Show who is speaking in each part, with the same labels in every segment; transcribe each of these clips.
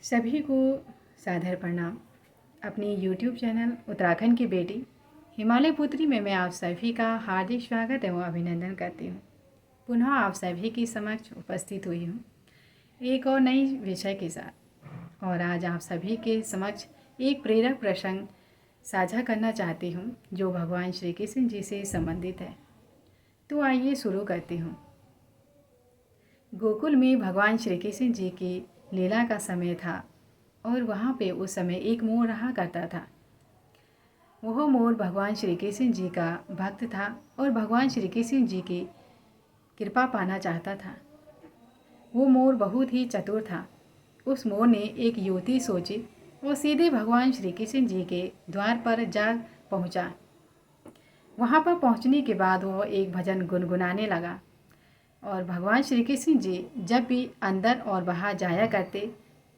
Speaker 1: सभी को सादर प्रणाम। अपनी YouTube चैनल उत्तराखंड की बेटी हिमालय पुत्री में मैं आप सभी का हार्दिक स्वागत एवं अभिनंदन करती हूँ। पुनः आप सभी की समक्ष उपस्थित हुई हूँ एक और नई विषय के साथ। और आज आप सभी के समक्ष एक प्रेरक प्रसंग साझा करना चाहती हूँ जो भगवान श्री कृष्ण जी से संबंधित है। तो आइए शुरू करती हूँ। गोकुल में भगवान श्री कृष्ण जी की लीला का समय था और वहाँ पे उस समय एक मोर रहा करता था। वह मोर भगवान श्री कृष्ण जी का भक्त था और भगवान श्री कृष्ण जी की कृपा पाना चाहता था। वो मोर बहुत ही चतुर था। उस मोर ने एक युवती सोची और सीधे भगवान श्री कृष्ण जी के द्वार पर जा पहुँचा। वहाँ पर पहुँचने के बाद वह एक भजन गुनगुनाने लगा और भगवान श्री कृष्ण जी जब भी अंदर और बाहर जाया करते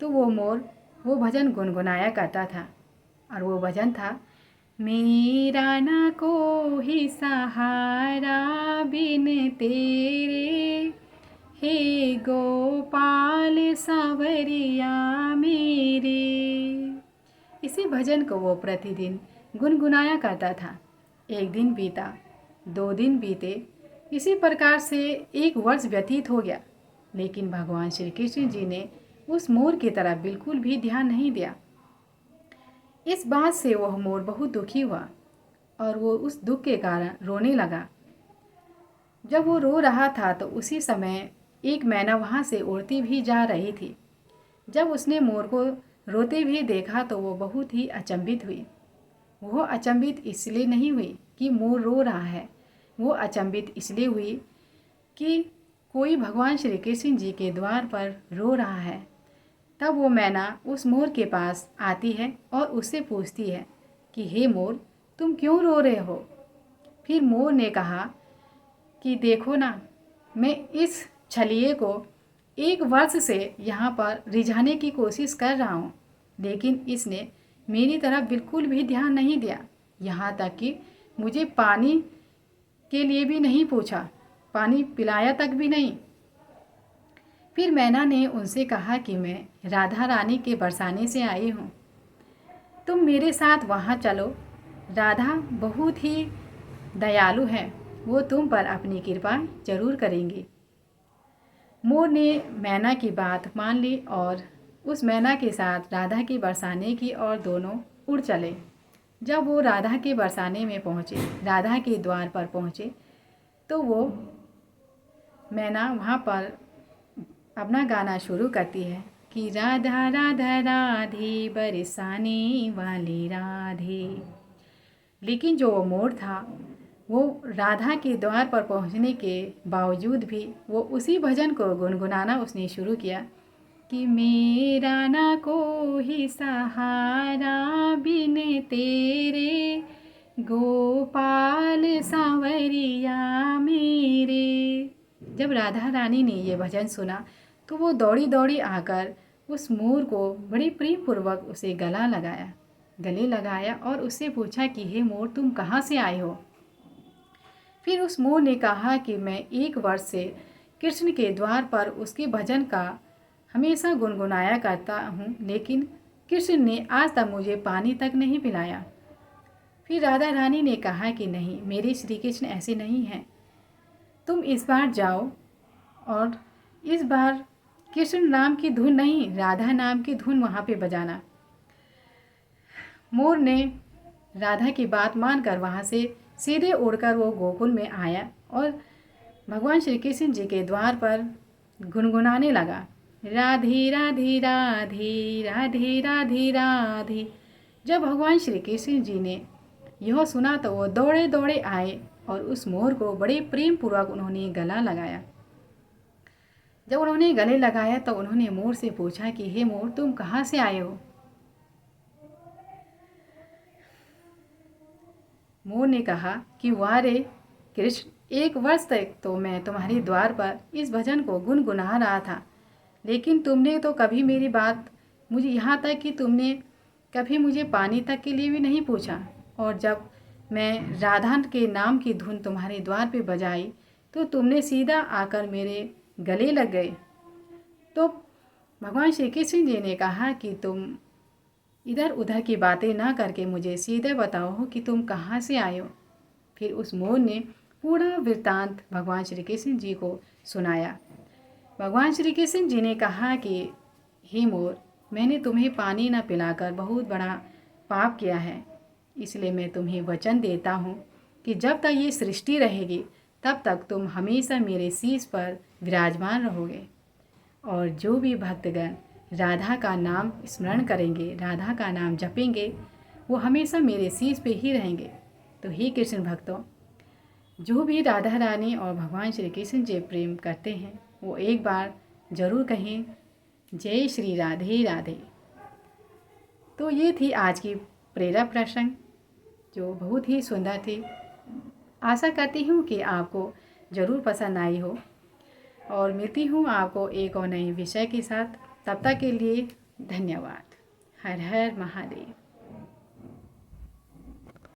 Speaker 1: तो वो मोर वो भजन गुनगुनाया करता था। और वो भजन था, मेरा ना कोई सहारा बिन तेरे, हे गोपाल सांवरिया मेरे। इसी भजन को वो प्रतिदिन गुनगुनाया करता था। एक दिन बीता, 2 दिन बीते, इसी प्रकार से 1 वर्ष व्यतीत हो गया, लेकिन भगवान श्री कृष्ण जी ने उस मोर की तरफ बिल्कुल भी ध्यान नहीं दिया। इस बात से वह मोर बहुत दुखी हुआ और वो उस दुख के कारण रोने लगा। जब वो रो रहा था तो उसी समय एक मैना वहाँ से उड़ती भी जा रही थी। जब उसने मोर को रोते भी देखा तो वो बहुत ही अचंभित हुई। वह अचंभित इसलिए नहीं हुई कि मोर रो रहा है, वो अचंभित इसलिए हुई कि कोई भगवान श्री कृष्ण जी के द्वार पर रो रहा है। तब वो मैना उस मोर के पास आती है और उससे पूछती है कि हे मोर, तुम क्यों रो रहे हो। फिर मोर ने कहा कि देखो ना, मैं इस छलिए को 1 वर्ष से यहाँ पर रिझाने की कोशिश कर रहा हूँ, लेकिन इसने मेरी तरफ बिल्कुल भी ध्यान नहीं दिया। यहाँ तक कि मुझे पानी के लिए भी नहीं पूछा, पानी पिलाया तक भी नहीं। फिर मैना ने उनसे कहा कि मैं राधा रानी के बरसाने से आई हूँ, तुम मेरे साथ वहाँ चलो। राधा बहुत ही दयालु है, वो तुम पर अपनी कृपा जरूर करेंगी। मोर ने मैना की बात मान ली और उस मैना के साथ राधा के बरसाने की और दोनों उड़ चले। जब वो राधा के बरसाने में पहुँचे, राधा के द्वार पर पहुँचे, तो वो मैना वहाँ पर अपना गाना शुरू करती है कि राधा राधा राधे बरसाने वाली राधे। लेकिन जो वो मोर था, वो राधा के द्वार पर पहुंचने के बावजूद भी वो उसी भजन को गुनगुनाना उसने शुरू किया कि मेरा ना कोई सहारा बिन तेरे, गोपाल सांवरिया मेरे। जब राधा रानी ने ये भजन सुना तो वो दौड़ी दौड़ी आकर उस मोर को बड़ी प्रेम पूर्वक उसे गले लगाया और उससे पूछा कि हे मोर, तुम कहाँ से आए हो। फिर उस मोर ने कहा कि मैं 1 वर्ष से कृष्ण के द्वार पर उसके भजन का हमेशा गुनगुनाया करता हूँ, लेकिन कृष्ण ने आज तक मुझे पानी तक नहीं पिलाया। फिर राधा रानी ने कहा कि नहीं, मेरे श्री कृष्ण ऐसे नहीं हैं, तुम इस बार जाओ और इस बार कृष्ण नाम की धुन नहीं, राधा नाम की धुन वहाँ पे बजाना। मोर ने राधा की बात मानकर वहाँ से सीधे उड़कर वो गोकुल में आया और भगवान श्री कृष्ण जी के द्वार पर गुनगुनाने लगा, राधे राधे राधे राधे राधे राधे। जब भगवान श्री कृष्ण जी ने यह सुना तो वो दौड़े दौड़े आए और उस मोर को बड़े प्रेम पूर्वक उन्होंने गला लगाया। जब उन्होंने गले लगाया तो उन्होंने मोर से पूछा कि हे मोर, तुम कहाँ से आए हो। मोर ने कहा कि वाह रे कृष्ण, 1 वर्ष तक तो मैं तुम्हारे द्वार पर इस भजन को गुनगुना रहा था, लेकिन तुमने तो कभी मेरी बात, मुझे यहाँ तक कि तुमने कभी मुझे पानी तक के लिए भी नहीं पूछा। और जब मैं राधा के नाम की धुन तुम्हारे द्वार पे बजाई तो तुमने सीधा आकर मेरे गले लग गए। तो भगवान श्री कृष्ण जी ने कहा कि तुम इधर उधर की बातें ना करके मुझे सीधे बताओ कि तुम कहाँ से आए हो। फिर उस मोर ने पूरा वृत्तांत भगवान श्री कृष्ण जी को सुनाया। भगवान श्री कृष्ण जी ने कहा कि हे मोर, मैंने तुम्हें पानी न पिलाकर बहुत बड़ा पाप किया है, इसलिए मैं तुम्हें वचन देता हूँ कि जब तक ये सृष्टि रहेगी तब तक तुम हमेशा मेरे शीश पर विराजमान रहोगे। और जो भी भक्तगण राधा का नाम स्मरण करेंगे, राधा का नाम जपेंगे, वो हमेशा मेरे शीश पे ही रहेंगे। तो हे कृष्ण भक्तों, जो भी राधा रानी और भगवान श्री कृष्ण जी प्रेम करते हैं वो एक बार ज़रूर कहें जय श्री राधे राधे। तो ये थी आज की प्रेरक प्रसंग जो बहुत ही सुंदर थी। आशा करती हूँ कि आपको ज़रूर पसंद आई हो और मिलती हूँ आपको एक और नए विषय के साथ। तब तक के लिए धन्यवाद। हर हर महादेव।